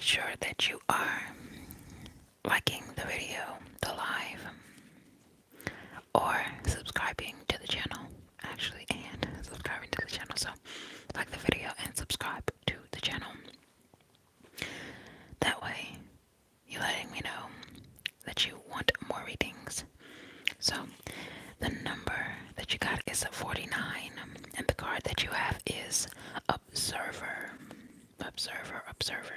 sure that you are liking the video, the live, or subscribing to the channel, actually, and subscribing to the channel. So, like the video and subscribe to the channel. That way, you're letting me know that you want more readings. So, the number that you got is 49, and the card that you have is Observer. Observer.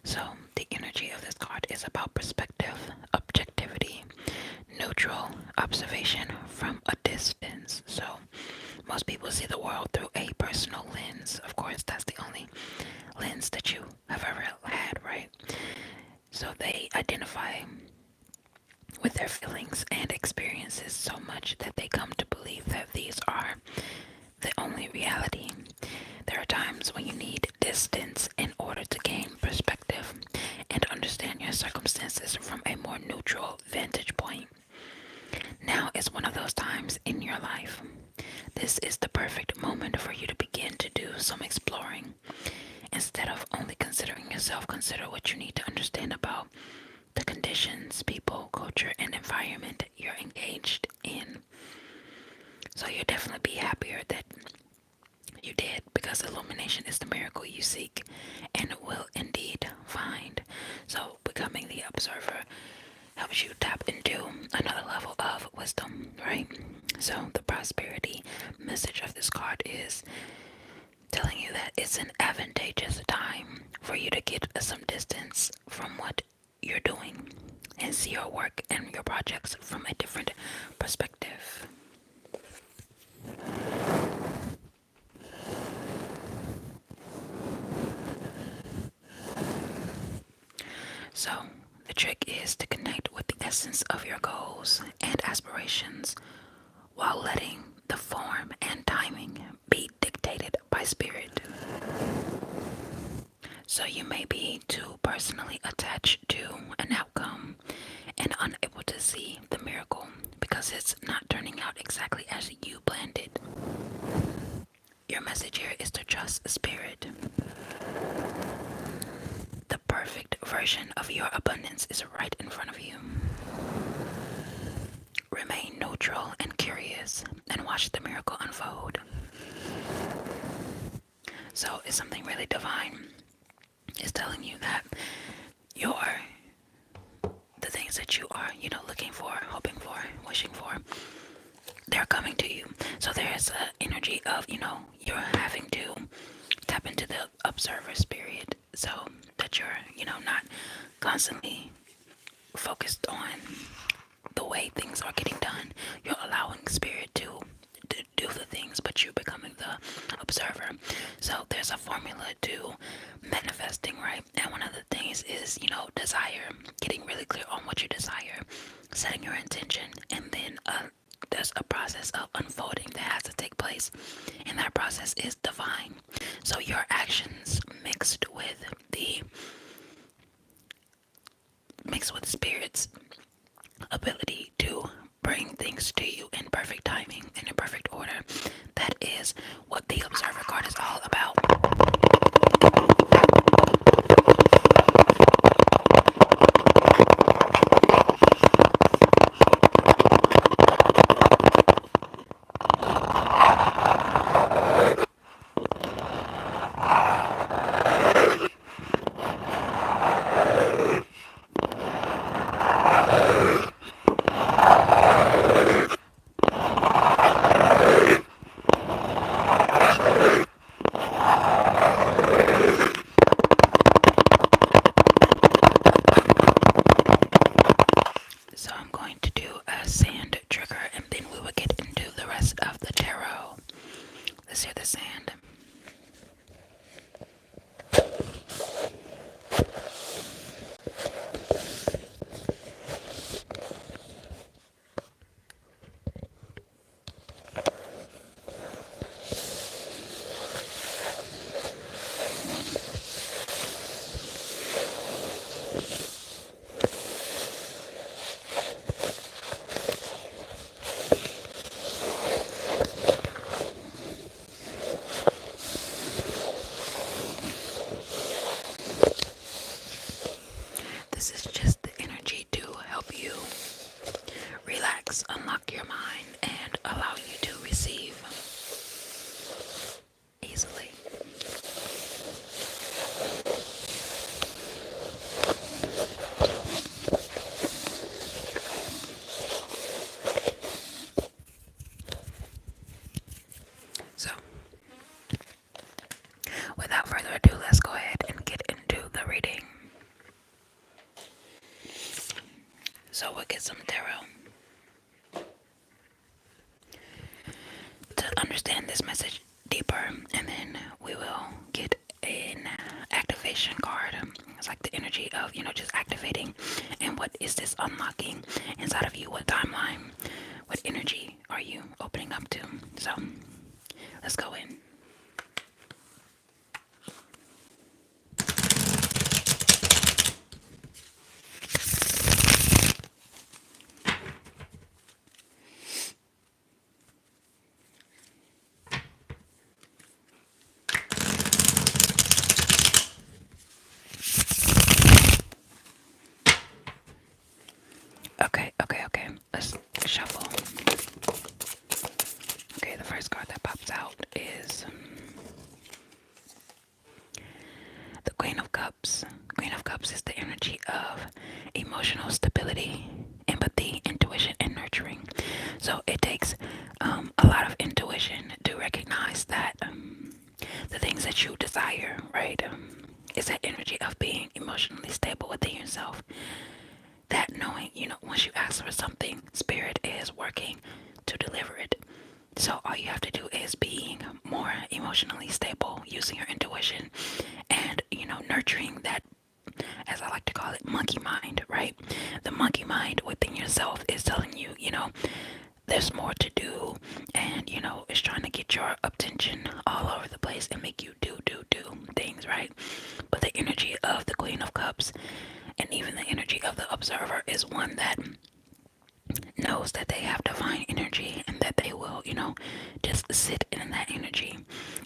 So, the energy of this card is about perspective, objectivity, neutral observation from a distance. So, most people see the world through a personal lens. Of course, that's the only lens that you have ever had, right? So, they identify with their feelings and experiences so much that they come to believe that these are the only reality. There are times when you need distance in order to gain perspective and understand your circumstances from a more neutral vantage point. Now is one of those times in your life. This is the perfect moment for you to begin to do some exploring. Instead of only considering yourself, consider what you need to understand about the conditions, people, culture, and environment you're engaged in. So you'll definitely be happier that you did, because illumination is the miracle you seek and will indeed find. So becoming the observer helps you tap into another level of wisdom, right? So the prosperity message of this card is telling you that it's an advantageous time for you to get some distance from what you're doing and see your work and your projects from a different perspective. So, the trick is to connect with the essence of your goals and aspirations while letting the form and timing be dictated by spirit. So, you may be too personally attached to an outcome and unable to see the miracle because it's not turning out exactly as you planned it. Your message here is to trust spirit. The perfect version of your abundance is right in front of you. Remain neutral and curious and watch the miracle unfold. So it's something really divine. It's telling you that the things that you are, looking for, hoping for, wishing for, they're coming to you. So there's an energy of, you're having to tap into the observer spirit so that you're, not constantly focused on the way things are getting done. You're allowing spirit to do the things, but you're becoming the observer. So there's a formula to manifesting, right? And one of the things is, desire, getting really clear on what you desire, setting your intention, and then there's a process of unfolding that has to take place, and that process is divine. So your actions mixed with spirit's ability to bring things to you in perfect timing and in perfect order. That is what the observer card is all about. So I'm going to do a sand trigger and then we will get into the rest of the tarot. Let's hear the sand. divine and allow you to receive easily. So, without further ado, let's go ahead and get into the reading. So, we'll get some tarot. To understand this message deeper, and then we will get an activation card. It's like the energy of, just activating, and what is this unlocking inside of you? What timeline, what energy are you opening up to? So let's go in. Okay. Let's shuffle. Okay, the first card that pops out is the Queen of Cups. Queen of Cups is the energy of emotional stability, empathy, intuition, and nurturing. So it takes a lot of intuition to recognize that the things that you desire, right, is that energy of being emotionally stable within yourself. That knowing, once you ask for something, Spirit is working to deliver it. So all you have to do is being more emotionally stable, using your intuition, and nurturing that, as I like to call it, monkey mind, right? The monkey mind within yourself is telling you, there's more to do, and it's trying to get your attention all over the place and make you do things, right? But the energy of the Queen of Cups, and even the energy of the Observer, is one that knows that they have divine energy, and that they will, just sit in that energy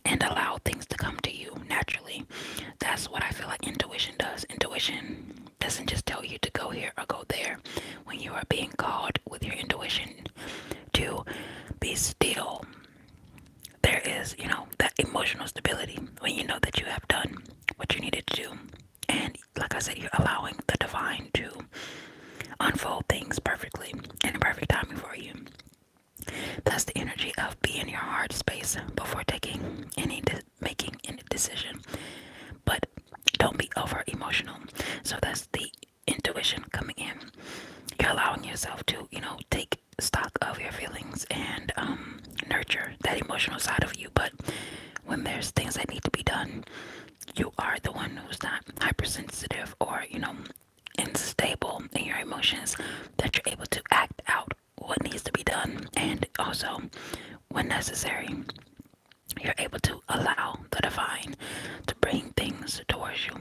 and allow things to come to you naturally. That's what I feel like intuition does. Intuition doesn't just tell you to go here or go there. When you are being called with your intuition to be still, there is, that emotional stability when you know that you have done what you needed to do. And like I said, you're allowing the divine to unfold things perfectly and in perfect timing for you. That's the energy of being in your heart space before making any decision. But don't be over emotional. So that's the intuition coming in. You're allowing yourself to, take stock of your feelings and nurture that emotional side of you. But when there's things that need to be done, you are the one who's not hypersensitive or, unstable in your emotions, that you're able to act out what needs to be done. And also, when necessary, you're able to allow the divine to bring things towards you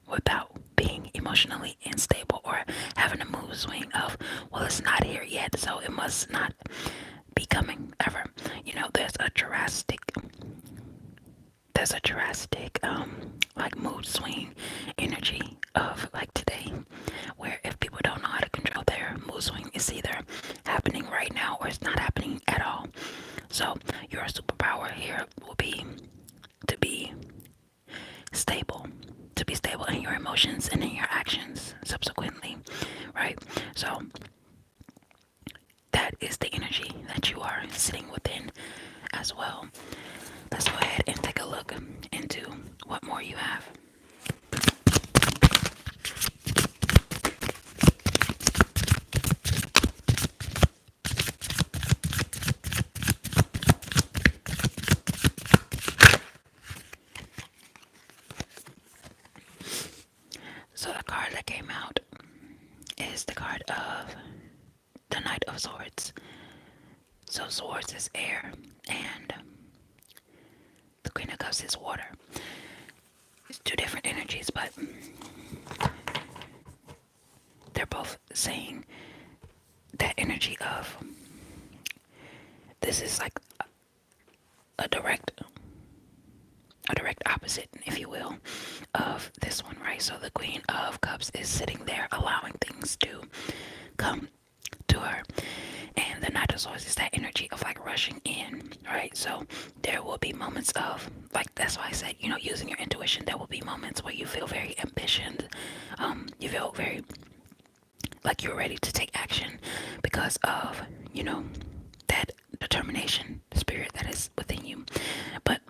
without being emotionally unstable or having a mood swing of, well, it's not here yet, so it must not be coming ever. There's a drastic like mood swing energy of like today, where if people don't know how to control their mood swing, it's either happening right now or it's not happening at all. So your superpower here will be to be stable, in your emotions and in your actions subsequently, right? So that is the energy that you are sitting within as well. Let's go ahead and take a look into what more you have. So the card that came out is the card of the Knight of Swords. So swords is air, and the Queen of Cups is water. It's two different energies, but they're both saying that energy of, this is like a direct opposite, if you will, of this one, right? So the Queen of Cups is sitting there allowing things to come to her, and the Knight of Swords is that energy of like rushing in, right? So there will be moments of like that's why I said, using your intuition. There will be moments where you feel very ambitious. You feel very like you're ready to take action because of, you know, that determination, spirit that is within you. But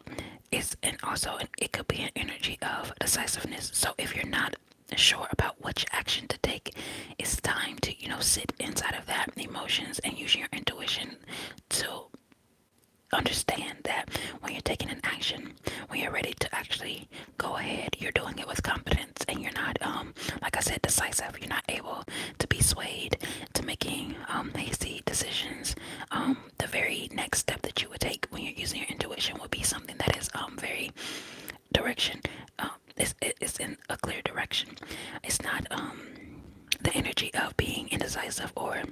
it could be an energy of decisiveness. So if you're not sure about which action to take, it's time to, sit inside of that emotions and use your intuition to understand that when you're taking an action, when you're ready to actually go ahead, you're doing it with confidence and you're not, like I said, decisive. You're not able to be swayed to making hasty decisions. The very next step that you would take when you're using your intuition would be something that is very direction. It's in a clear direction. It's not the energy of being indecisive or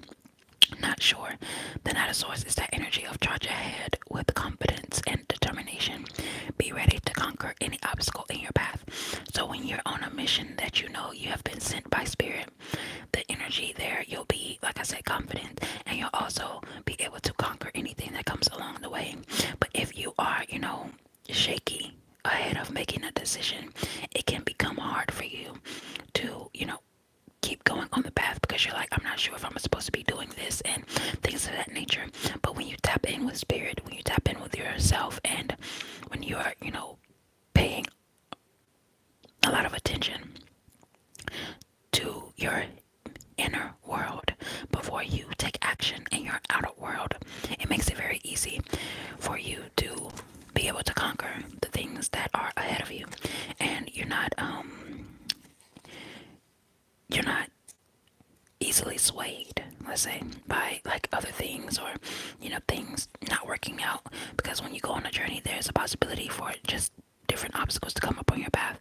not sure. The Knight of Swords is that energy of charge ahead with confidence and determination. Be ready to conquer any obstacle in your path. So when you're on a mission that you know you have been sent by spirit, the energy there, you'll be, like I said, confident, and you'll also be able to conquer anything that comes along the way. But if you are, shaky ahead of making a decision, it can become hard for you to, keep going on the path because you're like, I'm not sure if I'm supposed to be doing this and things of that nature. But when you tap in with spirit, when you tap in with yourself, and when you are, paying a lot of attention to your inner world before you take action in your outer world, it makes it very easy for you to be able to conquer the things that are ahead of you, and you're not easily swayed, let's say, by like other things or things not working out, because when you go on a journey there's a possibility for just different obstacles to come up on your path.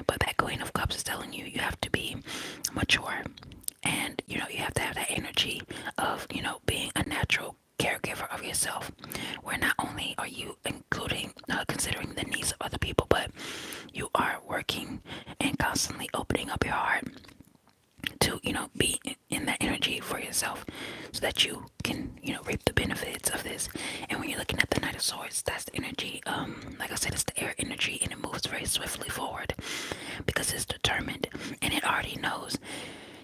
But that Queen of Cups is telling you have to be mature, and you have to have that energy of being a natural caregiver of yourself, where not only are you including considering the needs of other people, but you are working and constantly opening up your heart to be in that energy for yourself so that you can reap the benefits of this. And when you're looking at the Knight of Swords, that's the energy, like I said, it's the air energy, and it moves very swiftly forward because it's determined, and it already knows.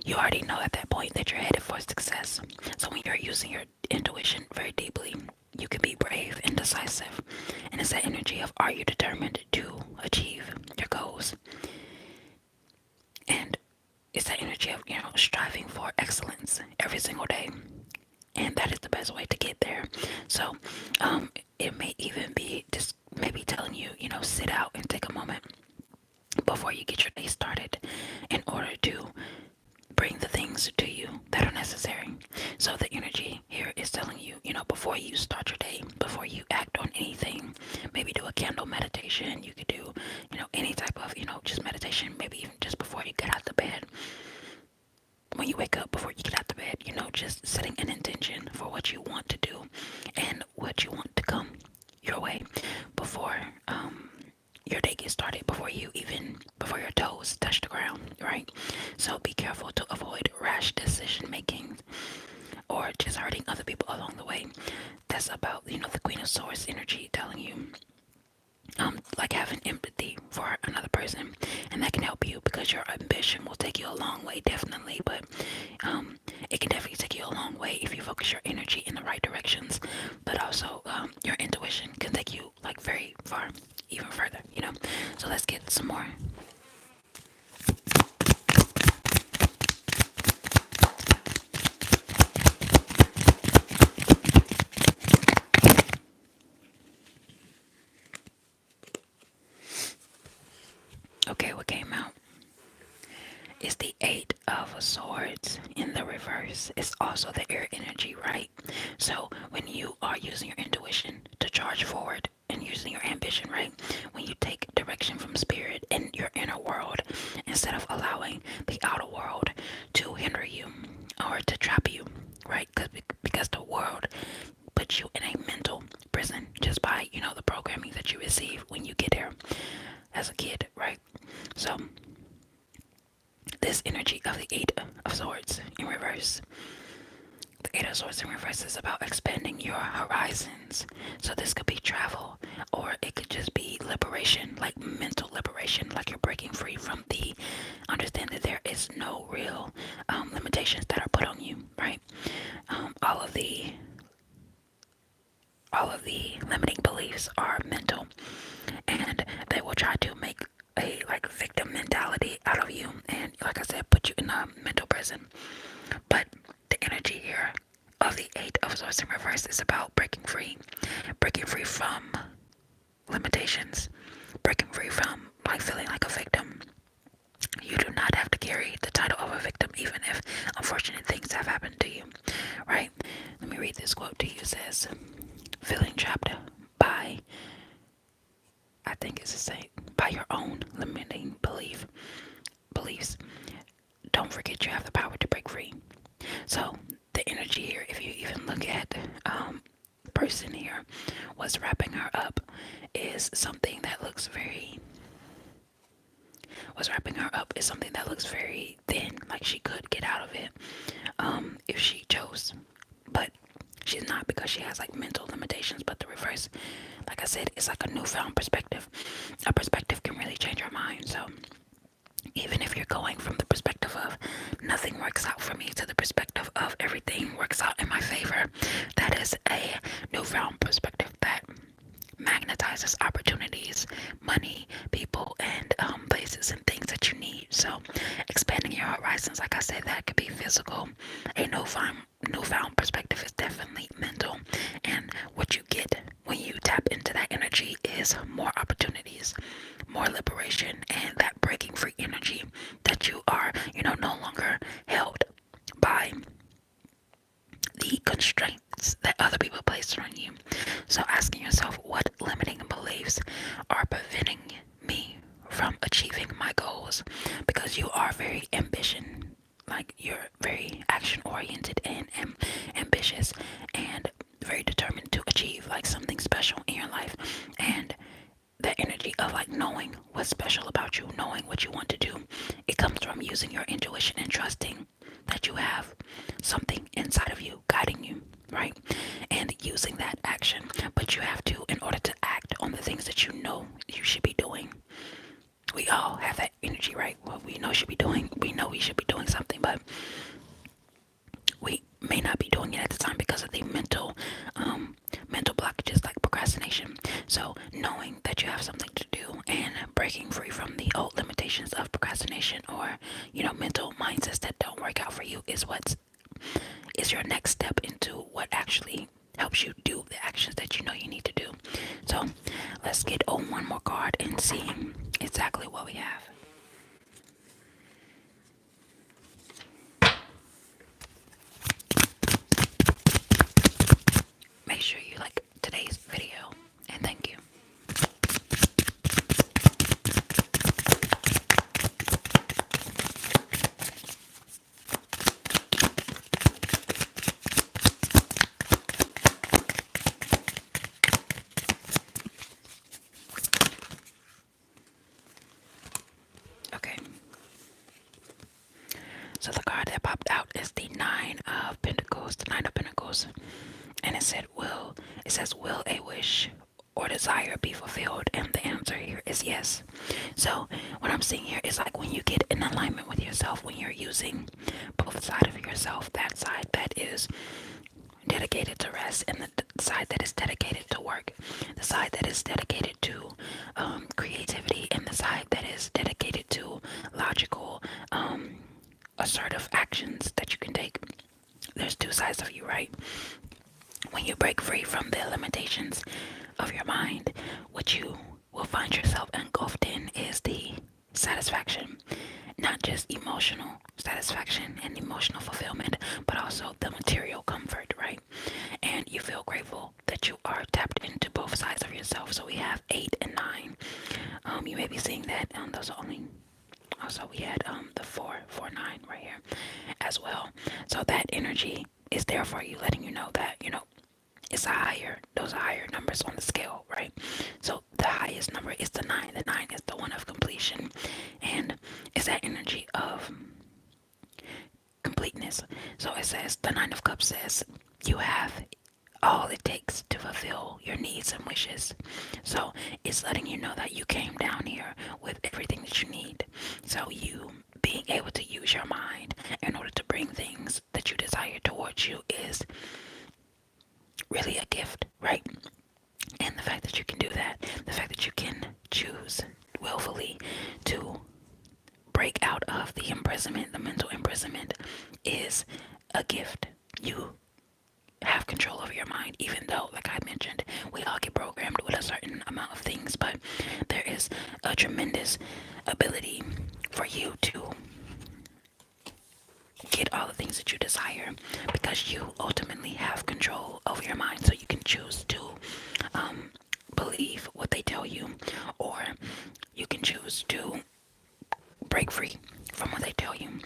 You already know at that point that you're headed for success. So when you're using your intuition very deeply, you can be brave and decisive, and it's that energy of, are you determined to achieve your goals? And it's that energy of striving for excellence every single day, and that is the best way to get there. So it may even be just maybe telling you, sit out and take a moment before you get your day started in order to bring the things to you that are necessary. So the energy here is telling you, before you start your day, before you act on anything, maybe do a candle meditation. You could do, any type of, just meditation, maybe even just before you get out the bed. When you wake up, before you get out the bed, just setting an intention for what you want to do and what you want to come your way before your day gets started, before your toes touch the ground, right? So be careful to avoid rash decision making or just hurting other people along the way. That's about, the Queen of Swords energy telling you like having empathy for another person, and that can help you because your ambition will take you a long way, definitely. But it can definitely take you a long way if you focus your energy in the right directions. But also your intuition can take you like very far, even further. So let's get some more. Okay, what came out is the Eight of Swords in the reverse. It's also the air energy, right? So when you are using your intuition to charge forward and using your ambition, right? When you take direction from spirit in your inner world instead of allowing the outer world to hinder you or to trap you, right? Because the world puts you in a mental prison just by, the programming that you receive when you get there as a kid, right? So this energy of the Eight of Swords in reverse The Eight of Swords in reverse is about expanding your horizons. So this could be travel, or it could just be liberation, like mental liberation, like you're breaking free from the understand that there is no real limitations that are put on you, right? All of the limiting beliefs are mental, and they will try to make a like victim mentality out of you, and like I said, put you in a mental prison. But the energy here of the Eight of Swords in reverse is about breaking free from limitations, breaking free from like feeling like a victim. You do not have to carry the title of a victim, even if unfortunate things have happened to you, right? Let me read this quote to you. It says, feeling trapped by, I think it's the same, by your own limiting beliefs. Don't forget you have the power to break free. So the energy here, if you even look at person here, what's wrapping her up is something that looks very thin, like she could get out of it if she chose, but she's not, because she has like mental limitations. But the reverse, like I said, is like a newfound perspective. A perspective can really change your mind. So even if you're going from the perspective of nothing works out for me to the perspective of everything works out in my favor, that is a newfound perspective that magnetizes opportunities, money, people, and places and things that you need. So expanding your horizons, like I said, that could be physical. A newfound perspective is definitely mental, and what you get when you tap into that energy is more opportunities, more liberation, and that breaking free energy, that you are, no longer held by the constraints that other people place on you. So asking yourself, what limiting beliefs are preventing me from achieving my goals? Because you are very like you're very action oriented and ambitious, and very determined to achieve like something special in your life. And the energy of like knowing what's special about you, knowing what you want to do, it comes from using your intuition and trusting that you have something inside of you guiding you, right? And using that action. But you have to, in order to act on the things that you know you should be doing. We all have that energy, right? Well, we know we should be doing something, but we may not be doing it at the time because of the mental blockages like procrastination. So knowing that you have something to do and breaking free from the old limitations of procrastination, or mental mindsets that don't work out for you, is your next step into what actually helps you do the actions that you know you need to do. So let's get on one more card and see exactly what we have. Make sure you like today's video, and thank you. Okay. So the card that popped out is the Nine of Pentacles. The Nine of Pentacles. And it says, will a wish or desire be fulfilled? And the answer here is yes. So what I'm seeing here is like when you get in alignment with yourself, when you're using both sides of yourself, that side that is dedicated to rest, and the side that is dedicated to work, the side that is dedicated to creativity, and the side that is dedicated to logical, assertive actions that you can take. There's two sides of you, right? When you break free from the limitations of your mind, what you will find yourself engulfed in is the satisfaction, not just emotional satisfaction and emotional fulfillment, but also the material comfort, right? And you feel grateful that you are tapped into both sides of yourself. So we have 8 and 9. You may be seeing that those are only. Also, we had the 4, 4, 9 right here as well. So that energy is there for you, letting you know that those are higher numbers on the scale, right? So the highest number is the 9. The 9 is the one of completion, and it's that energy of completeness. So it says, the Nine of Cups says, you have all it takes to fulfill your needs and wishes. So it's letting you know that you came down here with everything that you need. So you being able to use your mind in order to bring things that you desire towards you is really a gift, right? And the fact that you can do that, the fact that you can choose willfully to break out of the imprisonment, the mental imprisonment, is a gift. You have control over your mind, even though, like I mentioned, we all get programmed with a certain amount of things, but there is a tremendous ability for you to get all the things that you desire because you ultimately have control over your mind. So you can choose to believe what they tell you, or you can choose to break free from what they tell you.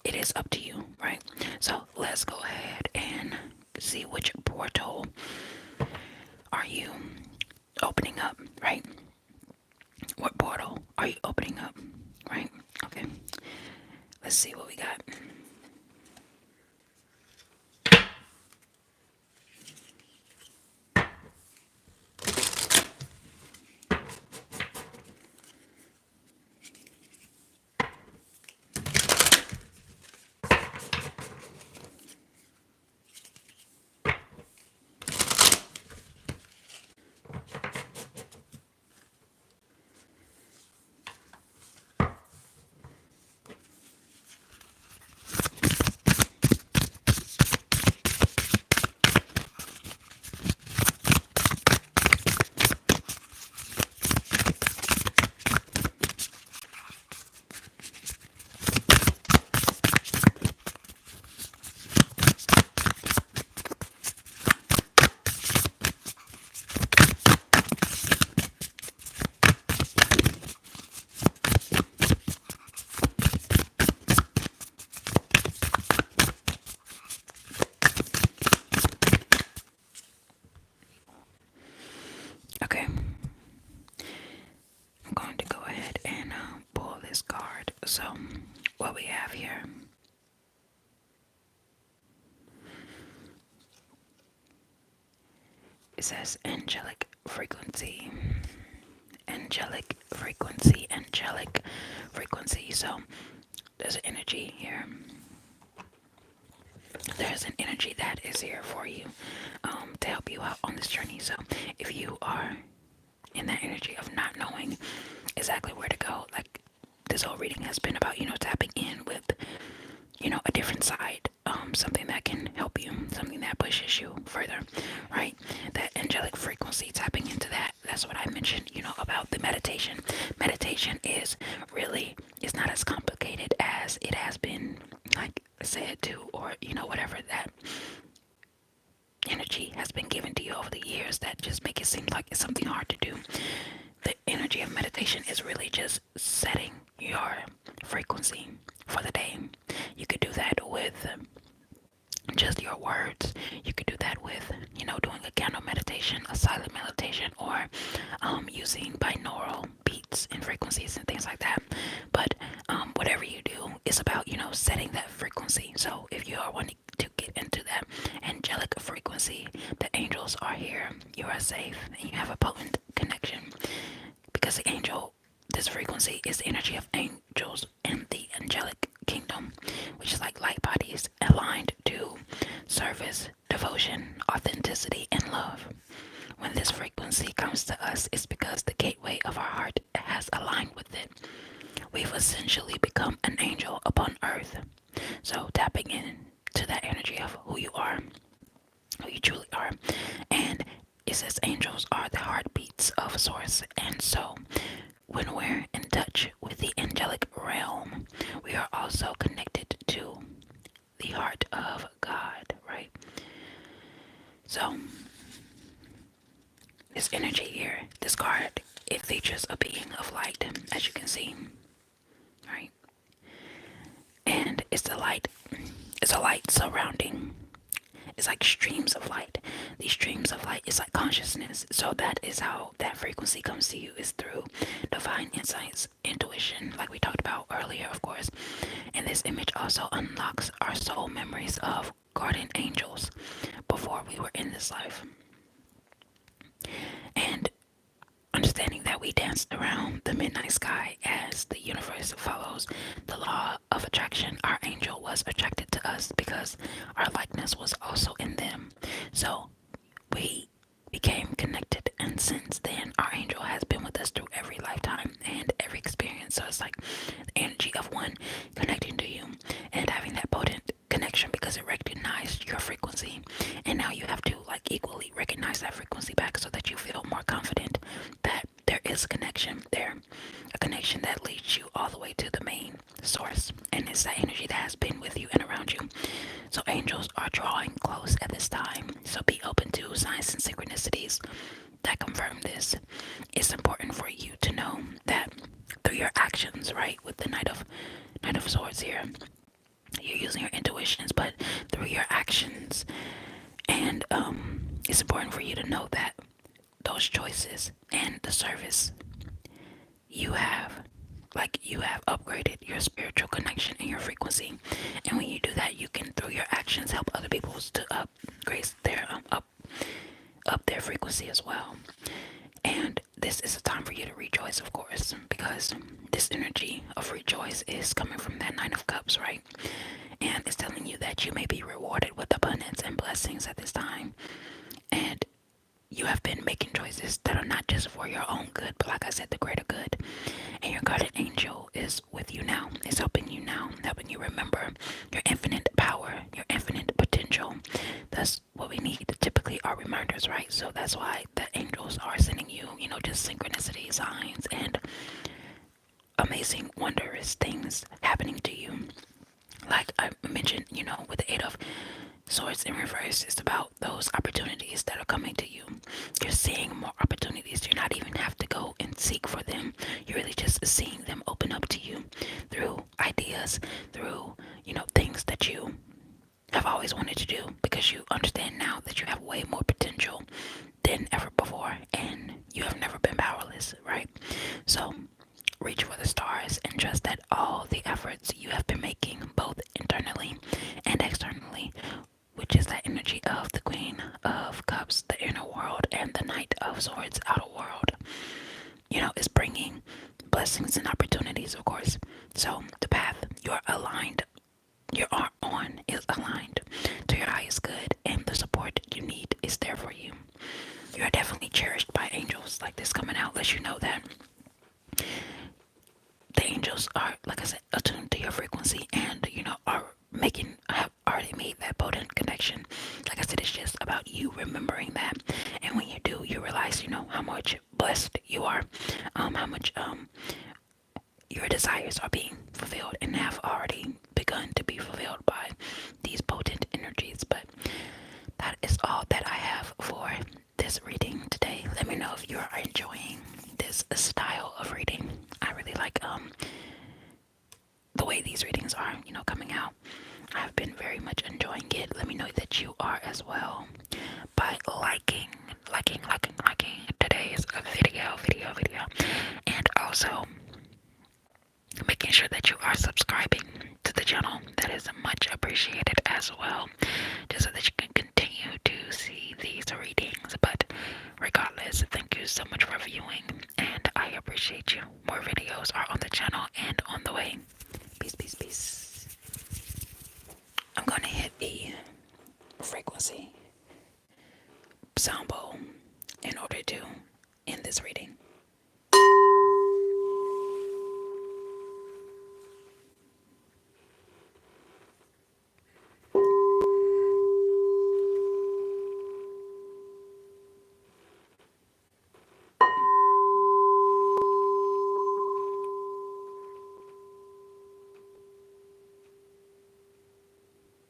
It is up to you, right? So let's go ahead and see which portal are you opening up, right? What portal are you opening up, right? Okay, let's see what we got. Okay, I'm going to go ahead and pull this card. So, what we have here, it says angelic frequency, angelic frequency, angelic frequency. So, there's an energy here. There's an energy that is here for you to help you out on this journey. So, if you are in that energy of not knowing exactly where to go, like this whole reading has been about, tapping in with, a different side, something that can help you, something that pushes you further, right? That angelic frequency, tapping into that. That's what I mentioned, about the meditation. Meditation is really, it's not as complicated as it has been, like, said to, or, whatever that energy has been given to you over the years that just make it seem like it's something hard to do. The energy of meditation is really just setting your frequency for the day. You could do that with just your words. You could do that with, doing a candle meditation, a silent meditation, or using binaural beats and frequencies and things like that. But whatever you do, it's about, setting that frequency. So if you are wanting to get into that angelic frequency, the angels are here, you are safe, and you have a potent connection. Because the angel, this frequency is the energy of angels in the angelic kingdom, which is like light bodies aligned to service, devotion, authenticity, and love. When this frequency comes to us, it's because the gateway of our heart has aligned with it. We've essentially become an angel upon earth. So tapping in to that energy of who you are, who you truly are. And it says angels are the heartbeats of source. And so when we're in touch with the angelic realm, we are also connected to the heart of God, right? So this energy here, this card, it features a being of light, as you can see, right? And it's a light surrounding It's like streams of light. These streams of light is like consciousness. So that is how that frequency comes to you, is through divine insights, intuition, like we talked about earlier, of course. And this image also unlocks our soul memories of guardian angels before we were in this life. And understanding that we danced around the midnight sky as the universe follows the law of attraction, our angel was attracted to us because our likeness was also in them. So we became connected, and since then, our angel has been with us through every lifetime and every experience. So it's like the energy of one connecting to you and having that potent connection because it recognized your frequency, and now you have to like equally recognize that frequency back so that you feel more confident that there is a connection there, a connection that leads you all the way to the main source, and it's that energy that has been with you and around you. So angels are drawing close at this time, so be open to signs and synchronicities that confirm this. It's important for you to know that through your actions, right, with the Knight of Swords here, you're using your intuitions, but through your actions. And it's important for you to know that those choices and the service you have, like you have upgraded your spiritual connection and your frequency. And when you do that, you can through your actions help other people to upgrade their up their frequency as well. And this is a time for you to rejoice, of course, because this energy of rejoice is coming from that Nine of Cups, right? And it's telling you that you may be rewarded with abundance and blessings at this time. And you have been making choices that are not just for your own good, but like I said, the greater good. And your guardian angel is with you now. It's helping you now, helping you remember your infinite power, your infinite potential. That's what we need. Typically are reminders, right? So that's why the angels are sending you, just synchronicity signs and amazing, wondrous things happening to you. Like I mentioned, with the Eight of Swords in reverse, it's about those opportunities that are coming to you. You're seeing more opportunities. You not even have to go and seek for them. You're really just seeing them open up to you through ideas, through, things that you have always wanted to do, because you understand now that you have way more potential than ever before, and you have never been powerless, right? So reach for the stars and trust that all the efforts you have been making, both internally and externally, which is that energy of the Queen of Cups, the inner world, and the Knight of Swords, outer world, is bringing blessings and opportunities, of course. So the path you're aligned, you are on, is aligned to your highest good, and the support you need is there for you. You are definitely cherished by angels. Like this coming out lets you know that the angels are, like I said, attuned to your frequency, and have already made that potent connection. Like I said, it's just about you remembering that, and when you do, you realize how much blessed you are, how much your desires are being fulfilled and have already begun to be fulfilled by these potent energies. But that is all that I have for this reading today. Let me know if you are enjoying this style of reading. I really like the way these readings are, coming out. I've been very much enjoying it. Let me know that you are as well by liking today's video, and also making sure that you are subscribing to the channel. That is much appreciated as well, just so that you can continue to see these readings. But regardless, thank you so much for viewing, and I appreciate you. More videos are on the channel and on the way. Peace, peace, peace. I'm gonna hit the frequency sound bowl in order to end this reading.